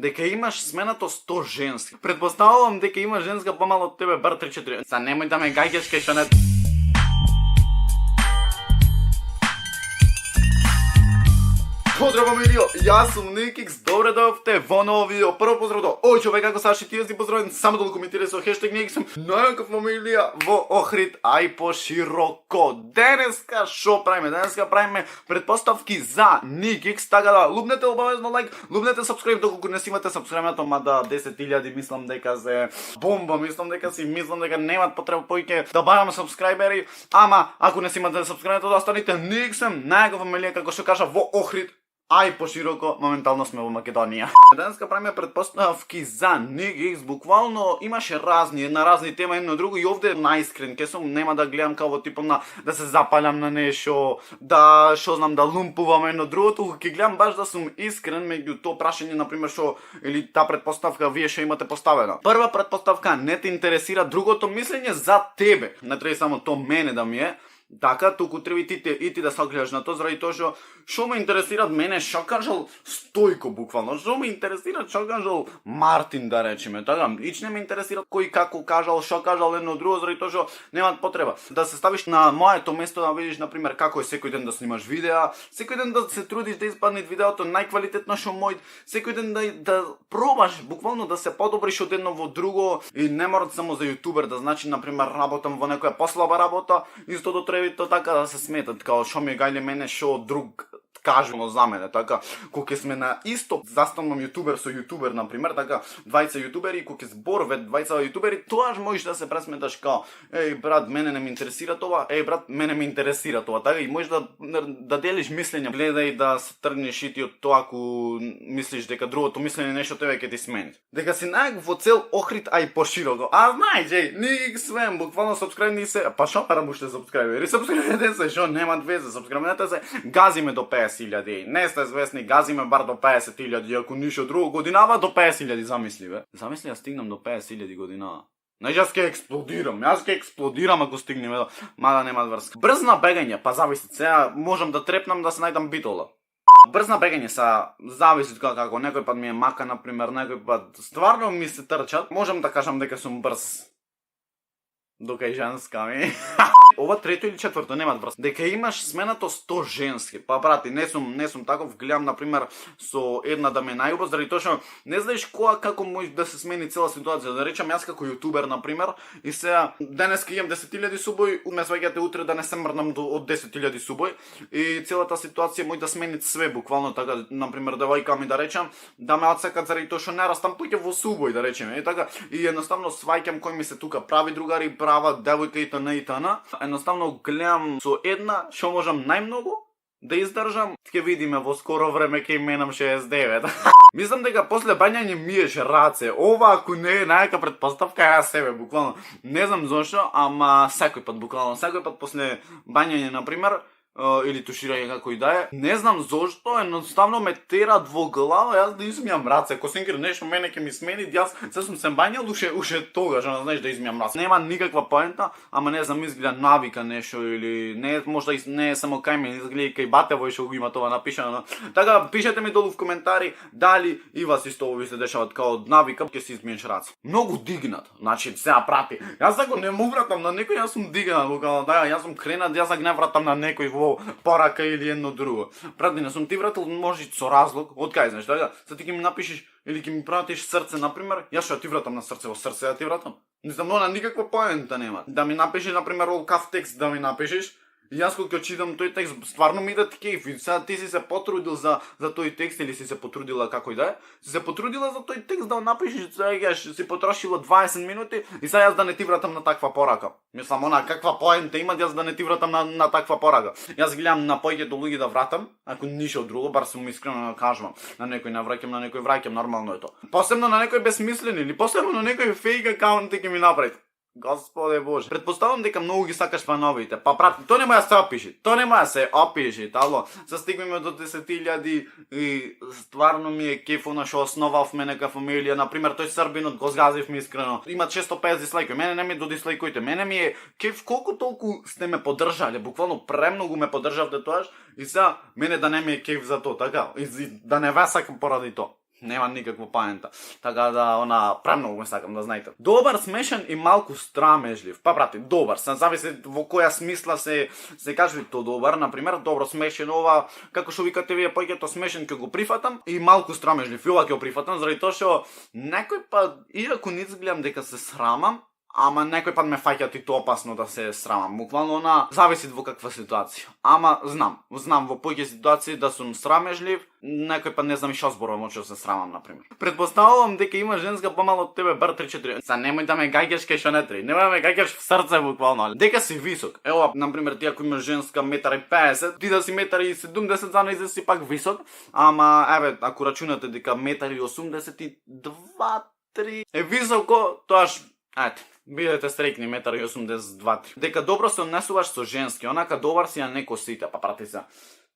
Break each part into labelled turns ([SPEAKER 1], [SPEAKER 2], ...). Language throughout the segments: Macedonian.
[SPEAKER 1] дека имаш сменато 100 женски. Предпоставувам дека има женска помало од тебе, бар 3-4. Са немој да ме гаѓаш кај што не... Поздрав, фамилио, јас сум Никикс, добре дојавте во ново видео. Прво поздрав до ој човек, како Саши, ти си поздравен, само да го коментирай со хештег Никиксом. Најака фамилија во Охрид, ај пошироко. Денеска шо правиме? Денеска правиме предпоставки за Никикс, така да лупнете обавезно лайк, лупнете сабскрайб доколку не си имате сабскрайбнато, мада 10.000 мислам дека се бомба, мислам дека немат потреба поиќе да бараме сабскрайбери, ама ако не си имате сабскрайбнато да останете Никиксом, најака фамилија, како што кажа, во Охрид. Ај пошироко, моментално сме во Македонија. Денеска правиме предпоставки за Никикс, буквално имаше разни тема, едно друго и овде најискрен ке сум, нема да гледам како во типот на да се запалям на нешто, да шо знам да лумпувам едно друго, туку ќе гледам баш да сум искрен меѓу тоа прашање на пример што или таа предпоставка вие што имате поставена. Прва предпоставка не те интересира другото мислење за тебе. Не треба само тоа мене да ми е. Така, туку треба и ти да сагледаш на тоа, заради тоа што ме интересираат мене, што кажал Стојко буквално, што ме интересира што кажал Мартин, да речеме, така, ич не ме интересира кој како кажал, што кажал едно друго, заради тоа што немаат потреба. Да се ставиш на моето место, да видиш, например, како е секој ден да снимаш видеа, секој ден да се трудиш да испадне видеото најквалитетно што мој, секој ден да пробаш, буквално да се подобриш од едно во друго и не мора само за јутубер, да значи, например, работам во некоја послаба работа, истото треба и тоа така да се сметат, као шо ми гајле мене, шо друг кажемо за мене, така, кога сме на исто заставном јутубер со јутубер, например, така, двајца јутубери, кога зборве двајца јутубери, тоаш можеш да се пресметаш као, еј брат, мене не ме интересира тоа, еј брат, мене ме интересира тоа, така, и можеш да делиш мислење, гледај да се тргнеш и ти од тоа ако мислиш дека другото мислење нешто тебе ќе ти смени. Дека си најак во цел Охрид, ај пошироко. А знај, джеј, Никикс свем, буквално сабскрајбни се, па шо парам уште сабскрајбери, сабскрајбнете се, шо немат везе, сабскрајбнете се, газиме до 50.000, не сте звесни, газиме бар до 50.000, ако ништо друго, годинава до 50.000, замисли бе. Замисли да стигнам до 50.000 годинава. Знаеш, јас ќе експлодирам ако стигнеме, мада нема врска. Брзна бегање, па зависи, сега можам да трепнам да се најдам битола. Брзна бегање са зависи како некој пат ми е мака, например, некој пат стварно ми се трчат, можам да кажам дека сум брз. Докај женска ми. Ова трето или четврто немат врска. Дека имаш сменато 100 женски. Па брати, не сум таков, гледам например со една да ме најубав, заради тоа што не знаеш кога како може да се смени цела ситуација. Да речам јас како јутубер например, и сега денеска имам 10.000 субој, ме сваѓате утре да не се мрдам од 10.000 субој и целата ситуација може да смени све буквално, така например девојка ми да речам, да ме отсекат заради тоа што не растам поќе во субој, да речеме. И така и едноставно сваќам кој ми се тука прави другари, права девојка и т.н. Едноставно гледам со една што можам најмногу да издржам. Ќе видиме во скоро време ќе менам 69. Мислам дека после бањање миеш раце. Ова ако не е најака предпоставка ја себе буквално. Не знам зошто, ама секој пат после бањање например или туширање како и да е. Не знам зошто, едноставно ме терат во глава, јас да измијам раце. Косинкер нешто мене ќе ми смени, јас се сум се бањал уште тогаш, знаеш, да измијам раце. Нема никаква поента, ама не знам, изгледа навика нешто или не, можда не е само кај мене, изгледа и кај Батево што го има тоа напишано. Така пишете ми долу в коментари дали и вас исто ови се дешават као од навика ќе се измиеш раце. Многу дигнат. Значи сега прати. Јас ако не му вратам на некој, јас сум дигнат, буквално, да, јас сум кренат, јас ако не вратам на некој во порака или едно друго. Брат, не сум ти вратил, може со разлог, од кај знаеш, да? Се ти ќе ми напишеш или ќе ми пратиш срце, например, јас што ти вратам на срце, во срце ја ти вратам. Не знам, на никаква поента нема. Да ми напишеш, например, кав текст да ми напишеш, и јас кога читам тој текст, стварно ми да ти кеф. И сега ти си се потрудил за тој текст или си се потрудила како и да е, си се потрудила за тој текст да напишеш, сега си потрошила 20 минути и сега јас да не ти вратам на таква порака. Мислам, она каква поента има јас да не ти вратам на таква порака. Јас гледам на повеќето луѓе да вратам, ако ништо друго, бар сум искрено да кажувам. На некој навраќам, на некој враќам, нормално е тоа. Посебно на некој безсмислен или посебно на некој фейк акаунт ќе ми направи. Господе Боже. Предпоставам дека многу ги сакаш фановите. Па прати, тоа нема да се опиши. Тоа нема да се опиши, тало. Се стигнеме до 10.000 и стварно ми е кеф она што основавме нека фамилија. Например, тој Србинот го згазивме искрено. Има 650 дислайкови. Мене не ми додислайкујте. Мене ми е кеф колку толку сте ме поддржале. Буквално премногу ме поддржавте тоаш и сега мене да не ми е кеф за тоа, така? И да не ве сакам поради тоа. Нема никаква поента. Така да, премногу го сакам да знаете. Добар, смешен и малку страмежлив. Па брате, добар, зависи во која смисла се кажува то добар, например, добро смешен ова, како што викате вие паѓето смешен ќе го прифатам и малку страмежлив, и ова ќе го прифатам заради тоа што некој пат, иако не изгледам дека се срамам, ама некој пат ме фаќа и тоа опасно да се срамам. Буквално зависи во каква ситуација. Ама знам во повеќе ситуации да сум срамежлив, некој пат не знам и што зборувам, од што се срамам на пример. Предпоставувам дека има женска помало од тебе бар 3-4. Немој да ме гаѓаш кај што не треба. Немој да ме гаѓаш в срце буквално. Дека си висок. Ево, на пример, ти ако имаш женска 1,50 м, ти да си 1,70 м, за нејзе си пак висок, ама еве, ако рачунате дека 1,82-3 е високо, тоаш бидете стрекни 1,82-3. Дека добро се однесуваш со женски, онака добар си на некој сите, па прати се.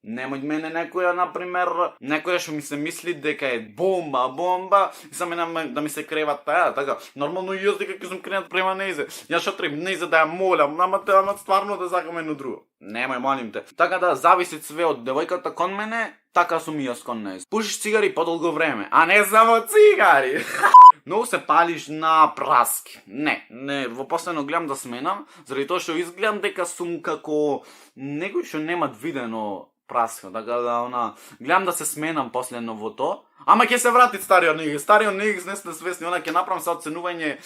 [SPEAKER 1] Немој мене некоја, например, некоја што ми се мисли дека е бомба, и за мене да ми се крева таа, така, нормално и јас дека ќе сум кренат према нејзе. Јас што треба нејзе да ја молам, ама стварно да сакам едно друго. Немој, молим те. Така да зависи све од девојката кон мене, така сум и јас кон нејзе. Пушиш цигари подолго време, а не само цигари. Многу се палиш на праски. Не, во последно гледам да сменам, заради тоа што изгледам дека сум како некој што немат видено праска, така да гледам да се сменам последно во тоа. Ама ќе се врати стариот Нигис, не сте свесни, ќе направам се оценување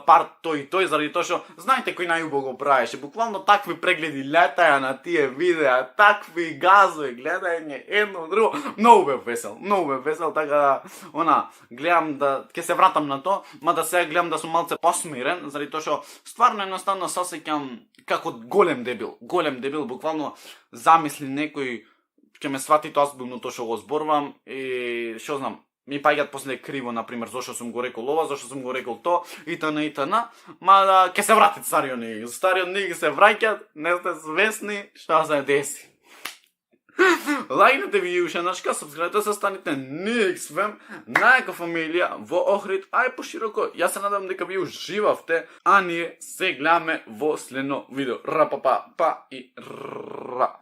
[SPEAKER 1] парт тој и тој, заради тоа што знаете кој најубаво го правеше. Буквално такви прегледи летаја на тие видеа, такви газови, гледање едно друго. Многу бев весел, така да гледам да ќе се вратам на тоа, мада сега гледам да сум малце посмирен, заради тоа што стварно едноставно се осеќам како голем дебил, буквално замисли некој ќе ме свати озбилно тоа што го зборувам и што знам, ми паѓаат после криво, например, зошто сум го рекол ова, зошто сум го рекол тоа, и т.н. Ма ќе се врати стариот Нигис, се враќат, не сте свесни што се деси. Лајкнете ви ушенашка, сабскрајбете се, станите NixFam, најака фамилија во Охрид, а и пошироко. Јас се надам дека ви уживавте, а ние се гледаме во следно видео. Ра па па и ра.